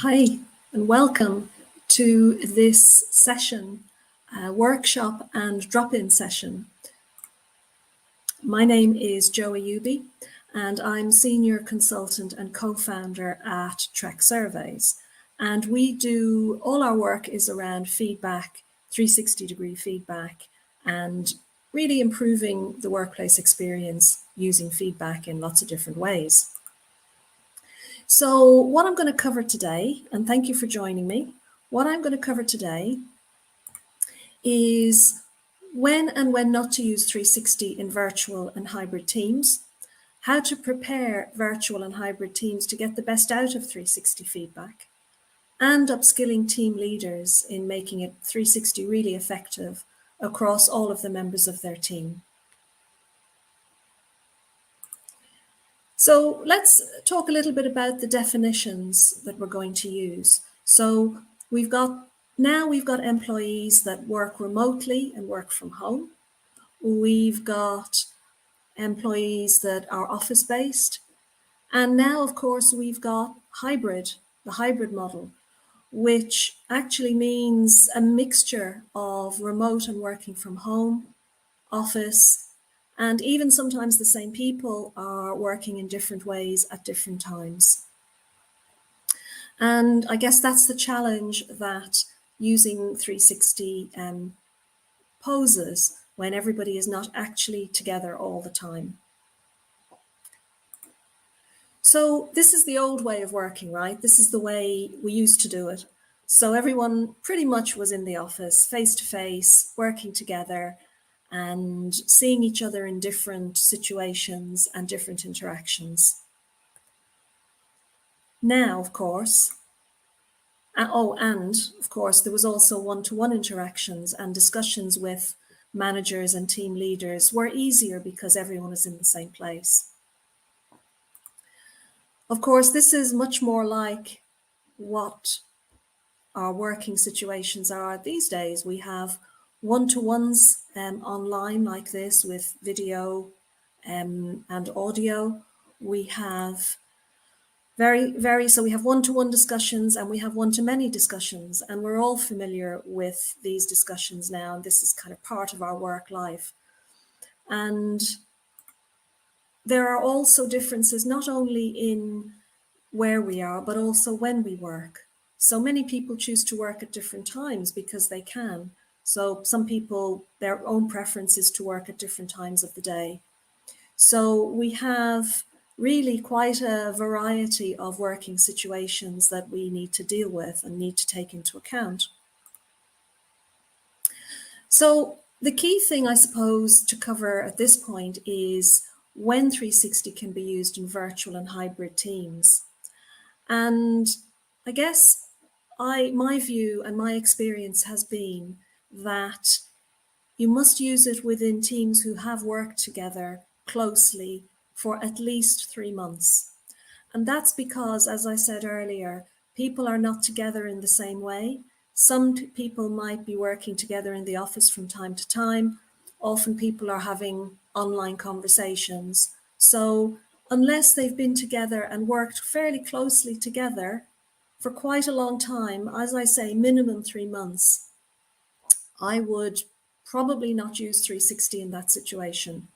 Hi, and welcome to this session, workshop and drop-in session. My name is Jo Ayubi, and I'm Senior Consultant and Co-founder at Trek Surveys. And all our work is around feedback, 360-degree feedback, and really improving the workplace experience using feedback in lots of different ways. So what I'm going to cover today, and thank you for joining me, what I'm going to cover today is when and when not to use 360 in virtual and hybrid teams, how to prepare virtual and hybrid teams to get the best out of 360 feedback, and upskilling team leaders in making it 360 really effective across all of the members of their team. So let's talk a little bit about the definitions that we're going to use. So we've got employees that work remotely and work from home. We've got employees that are office-based. And now, of course, we've got the hybrid model, which actually means a mixture of remote and working from home, office, and even sometimes the same people are working in different ways at different times. And I guess that's the challenge that using 360 poses when everybody is not actually together all the time. So this is the old way of working, right? This is the way we used to do it. So everyone pretty much was in the office, face to face, working together, and seeing each other in different situations and different interactions. Now, of course, there was also one-to-one interactions, and discussions with managers and team leaders were easier because everyone is in the same place. Of course, this is much more like what our working situations are these days. We have one-to-ones online like this with video and audio. We have so we have one-to-one discussions and we have one-to-many discussions, and we're all familiar with these discussions now, and this is kind of part of our work life. And there are also differences not only in where we are, but also when we work. So many people choose to work at different times because they can. So some people, their own preference is to work at different times of the day. So we have really quite a variety of working situations that we need to deal with and need to take into account. So the key thing, I suppose, to cover at this point is when 360 can be used in virtual and hybrid teams. And I guess my view and my experience has been that you must use it within teams who have worked together closely for at least 3 months. And that's because, as I said earlier, people are not together in the same way. Some people might be working together in the office from time to time. Often people are having online conversations. So unless they've been together and worked fairly closely together for quite a long time, as I say, minimum 3 months, I would probably not use 360 in that situation.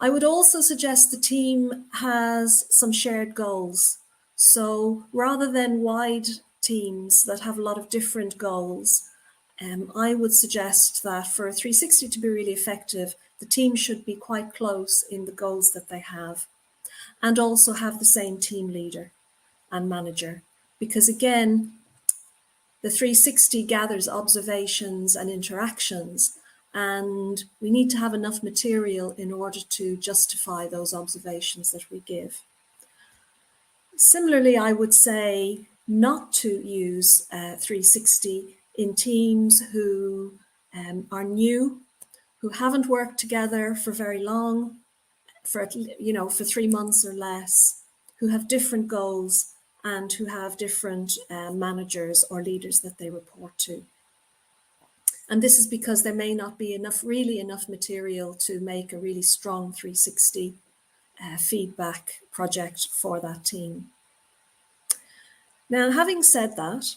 I would also suggest the team has some shared goals. So rather than wide teams that have a lot of different goals, I would suggest that for 360 to be really effective, the team should be quite close in the goals that they have, and also have the same team leader and manager. Because again, the 360 gathers observations and interactions, and we need to have enough material in order to justify those observations that we give. Similarly, I would say not to use 360 in teams who are new, who haven't worked together for very long, for 3 months or less, who have different goals and who have different managers or leaders that they report to. And this is because there may not be enough material to make a really strong 360 feedback project for that team. Now, having said that,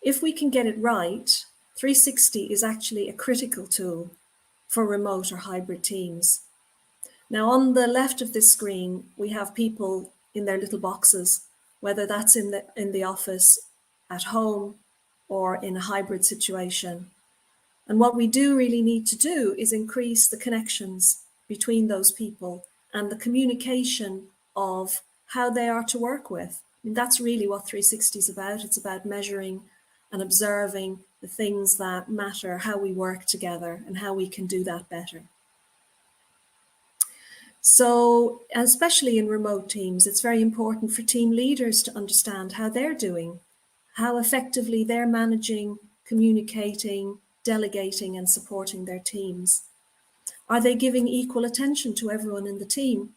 if we can get it right, 360 is actually a critical tool for remote or hybrid teams. Now, on the left of this screen, we have people in their little boxes, whether that's in the office, at home, or in a hybrid situation. And what we do really need to do is increase the connections between those people and the communication of how they are to work with. I mean, that's really what 360 is about. It's about measuring and observing the things that matter, how we work together and how we can do that better. So, especially in remote teams, it's very important for team leaders to understand how they're doing, how effectively they're managing, communicating, delegating and supporting their teams. Are they giving equal attention to everyone in the team?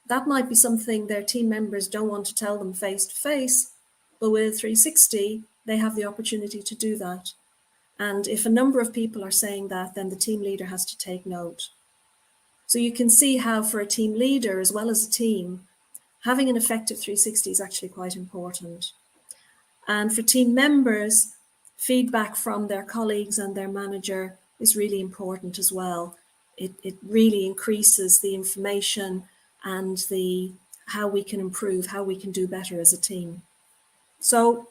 That might be something their team members don't want to tell them face to face, but with 360, they have the opportunity to do that. And if a number of people are saying that, then the team leader has to take note. So you can see how for a team leader as well as a team, having an effective 360 is actually quite important. And for team members, feedback from their colleagues and their manager is really important as well. It really increases the information and the how we can improve, how we can do better as a team. So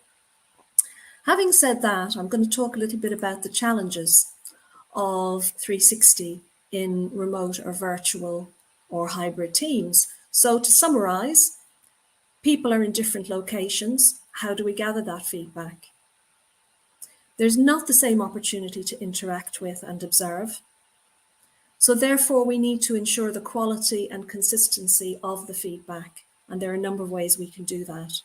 having said that, I'm going to talk a little bit about the challenges of 360 in remote or virtual or hybrid teams. So to summarize, people are in different locations. How do we gather that feedback? There's not the same opportunity to interact with and observe. So therefore, we need to ensure the quality and consistency of the feedback. And there are a number of ways we can do that.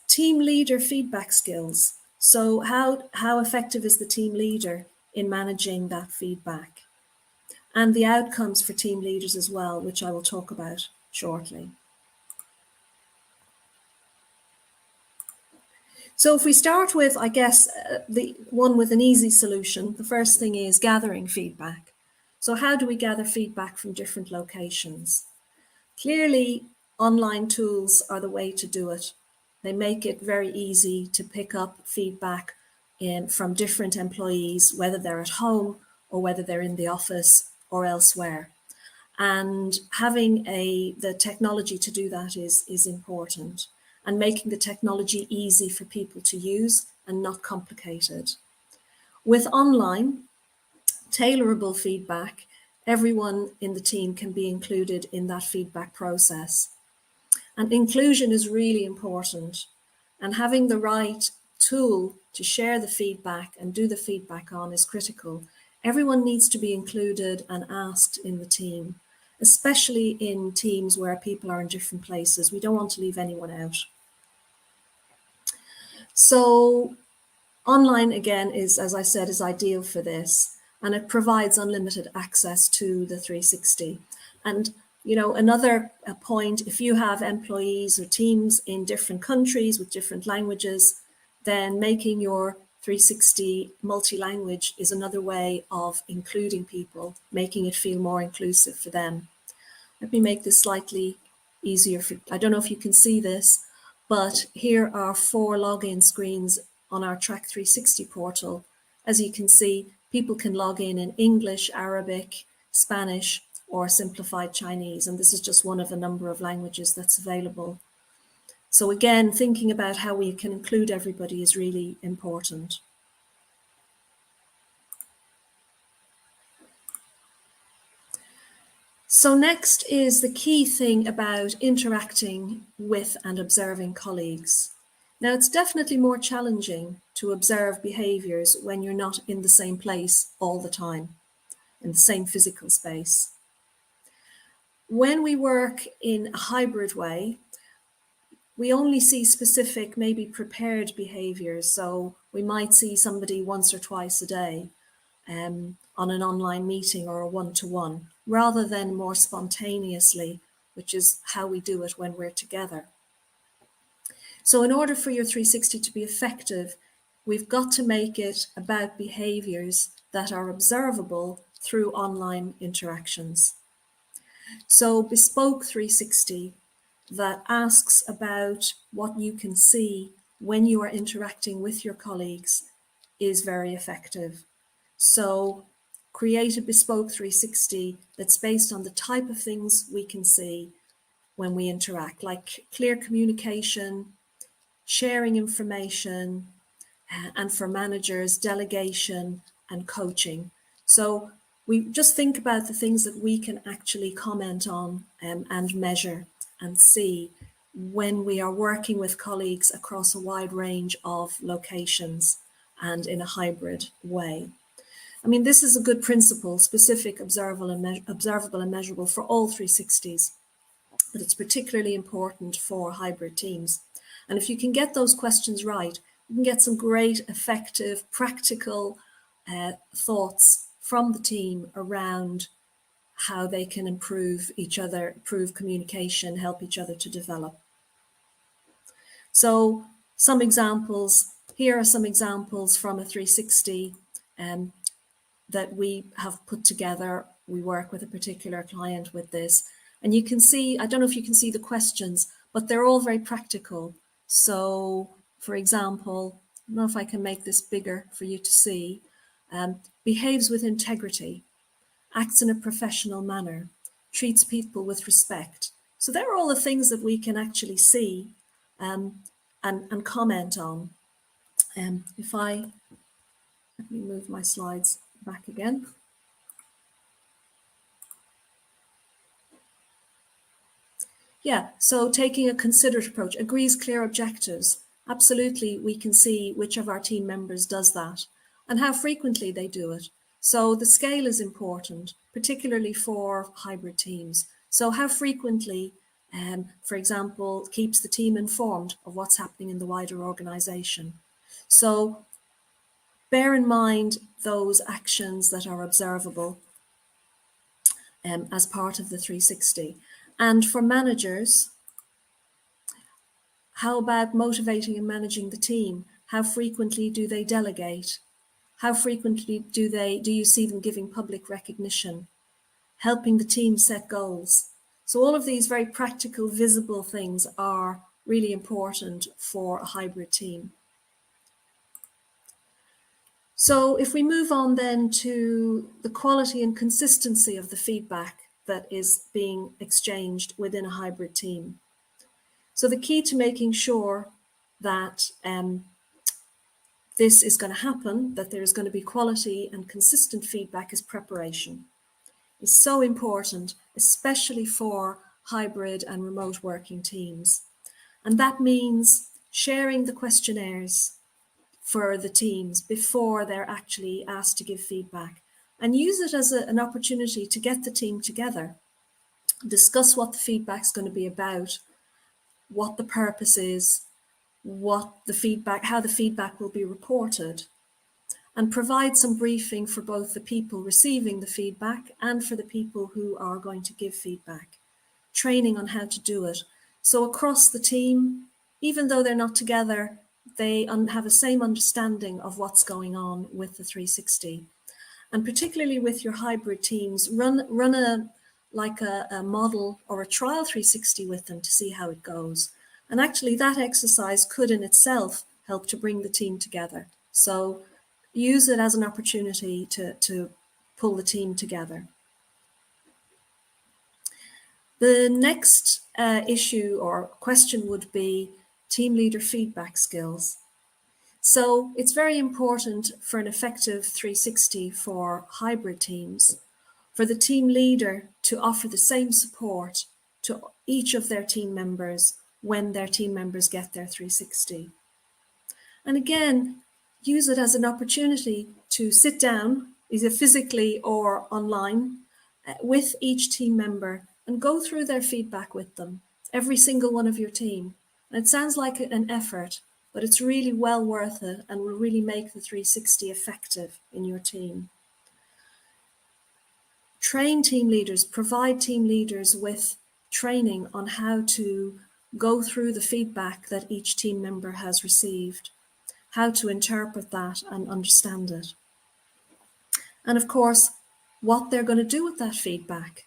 Team leader feedback skills. So how effective is the team leader in managing that feedback? And the outcomes for team leaders as well, which I will talk about shortly. So if we start with, I guess, the one with an easy solution, the first thing is gathering feedback. So how do we gather feedback from different locations? Clearly, online tools are the way to do it. They make it very easy to pick up feedback from different employees, whether they're at home or whether they're in the office or elsewhere. And having the technology to do that is important, and making the technology easy for people to use and not complicated. With online, tailorable feedback, everyone in the team can be included in that feedback process. And inclusion is really important. And having the right tool to share the feedback and do the feedback on is critical. Everyone needs to be included and asked in the team, especially in teams where people are in different places. We don't want to leave anyone out. So online, again, is, as I said, is ideal for this, and it provides unlimited access to the 360. And another point, if you have employees or teams in different countries with different languages, then making your 360 multi-language is another way of including people, making it feel more inclusive for them. Let me make this slightly easier. I don't know if you can see this, but here are 4 login screens on our Track 360 portal. As you can see, people can log in English, Arabic, Spanish, or simplified Chinese. And this is just one of a number of languages that's available. So again, thinking about how we can include everybody is really important. So next is the key thing about interacting with and observing colleagues. Now, it's definitely more challenging to observe behaviours when you're not in the same place all the time, in the same physical space. When we work in a hybrid way, we only see specific, maybe prepared behaviours. So we might see somebody once or twice a day on an online meeting or a one-to-one, rather than more spontaneously, which is how we do it when we're together. So in order for your 360 to be effective, we've got to make it about behaviours that are observable through online interactions. So bespoke 360 that asks about what you can see when you are interacting with your colleagues is very effective. So create a bespoke 360 that's based on the type of things we can see when we interact, like clear communication, sharing information, and for managers, delegation and coaching. So we just think about the things that we can actually comment on and measure and see when we are working with colleagues across a wide range of locations and in a hybrid way. I mean, this is a good principle, specific, observable and measurable for all 360s, but it's particularly important for hybrid teams. And if you can get those questions right, you can get some great, effective, practical thoughts from the team around how they can improve each other, improve communication, help each other to develop. So some examples, here are some examples from a 360 that we have put together. We work with a particular client with this. And you can see, I don't know if you can see the questions, but they're all very practical. So, for example, I don't know if I can make this bigger for you to see. Behaves with integrity, acts in a professional manner, treats people with respect. So they're all the things that we can actually see and comment on. Let me move my slides back again. Yeah, so taking a considered approach, agrees clear objectives. Absolutely, we can see which of our team members does that and how frequently they do it. So the scale is important, particularly for hybrid teams. So how frequently, for example, keeps the team informed of what's happening in the wider organization. So bear in mind those actions that are observable as part of the 360. And for managers, how about motivating and managing the team? How frequently do they delegate? How frequently do you see them giving public recognition? Helping the team set goals. So all of these very practical, visible things are really important for a hybrid team. So if we move on then to the quality and consistency of the feedback that is being exchanged within a hybrid team. So the key to making sure that this is going to happen, that there is going to be quality and consistent feedback, is preparation. It's so important, especially for hybrid and remote working teams. And that means sharing the questionnaires for the teams before they're actually asked to give feedback, and use it as an opportunity to get the team together, discuss what the feedback is going to be about, what the purpose is, how the feedback will be reported, and provide some briefing for both the people receiving the feedback and for the people who are going to give feedback, training on how to do it. So across the team, even though they're not together, they have the same understanding of what's going on with the 360. And particularly with your hybrid teams, run a model or a trial 360 with them to see how it goes. And actually that exercise could in itself help to bring the team together. So use it as an opportunity to pull the team together. The next issue or question would be team leader feedback skills. So it's very important for an effective 360 for hybrid teams, for the team leader to offer the same support to each of their team members when their team members get their 360. And again, use it as an opportunity to sit down, either physically or online, with each team member and go through their feedback with them, every single one of your team. And it sounds like an effort, but it's really well worth it and will really make the 360 effective in your team. Train team leaders, provide team leaders with training on how to go through the feedback that each team member has received, how to interpret that and understand it. And of course, what they're going to do with that feedback.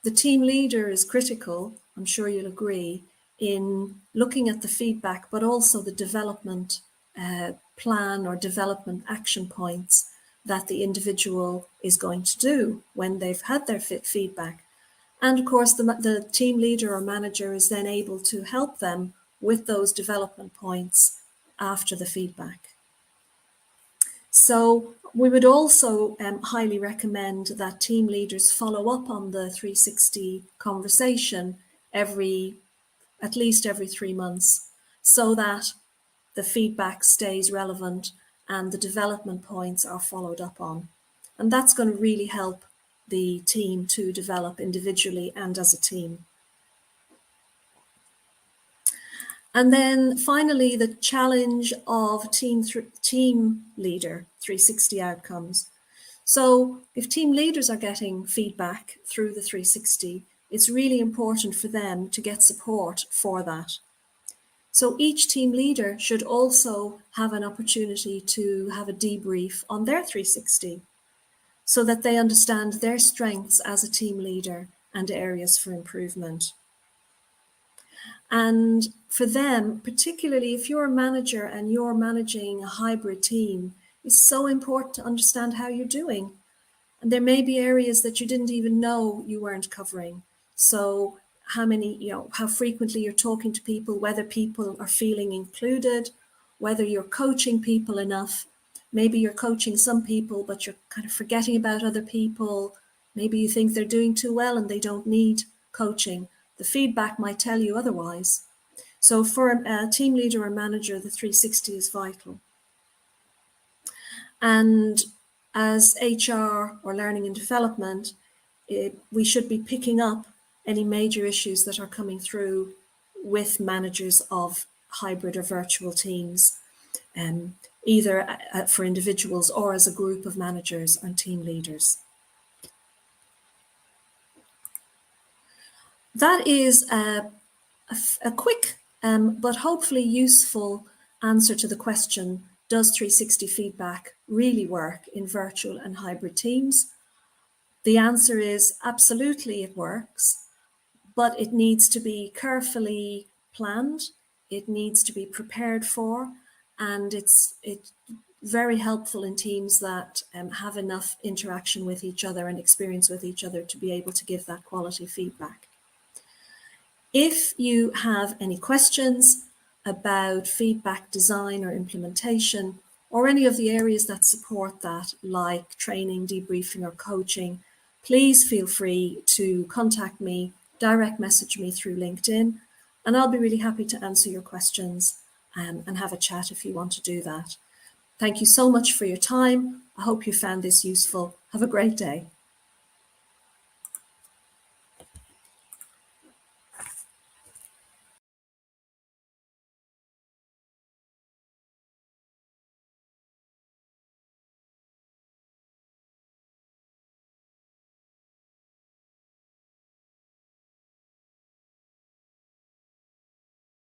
The team leader is critical, I'm sure you'll agree, in looking at the feedback, but also the development plan or development action points that the individual is going to do when they've had their feedback. And of course, the team leader or manager is then able to help them with those development points after the feedback. So we would also highly recommend that team leaders follow up on the 360 conversation at least every 3 months, so that the feedback stays relevant and the development points are followed up on. And that's going to really help the team to develop individually and as a team. And then finally, the challenge of team leader 360 outcomes. So if team leaders are getting feedback through the 360, it's really important for them to get support for that. So each team leader should also have an opportunity to have a debrief on their 360 so that they understand their strengths as a team leader and areas for improvement. And for them, particularly if you're a manager and you're managing a hybrid team, it's so important to understand how you're doing. And there may be areas that you didn't even know you weren't covering. So how frequently you're talking to people, whether people are feeling included, whether you're coaching people enough. Maybe you're coaching some people, but you're kind of forgetting about other people. Maybe you think they're doing too well and they don't need coaching. The feedback might tell you otherwise. So for a team leader or manager, the 360 is vital. And as HR or learning and development, we should be picking up any major issues that are coming through with managers of hybrid or virtual teams, either for individuals or as a group of managers and team leaders. That is a quick but hopefully useful answer to the question, does 360 feedback really work in virtual and hybrid teams? The answer is absolutely it works, but it needs to be carefully planned, it needs to be prepared for, and it's very helpful in teams that have enough interaction with each other and experience with each other to be able to give that quality feedback. If you have any questions about feedback design or implementation, or any of the areas that support that, like training, debriefing, or coaching, please feel free to contact me, direct message me through LinkedIn, and I'll be really happy to answer your questions and have a chat if you want to do that. Thank you so much for your time. I hope you found this useful. Have a great day.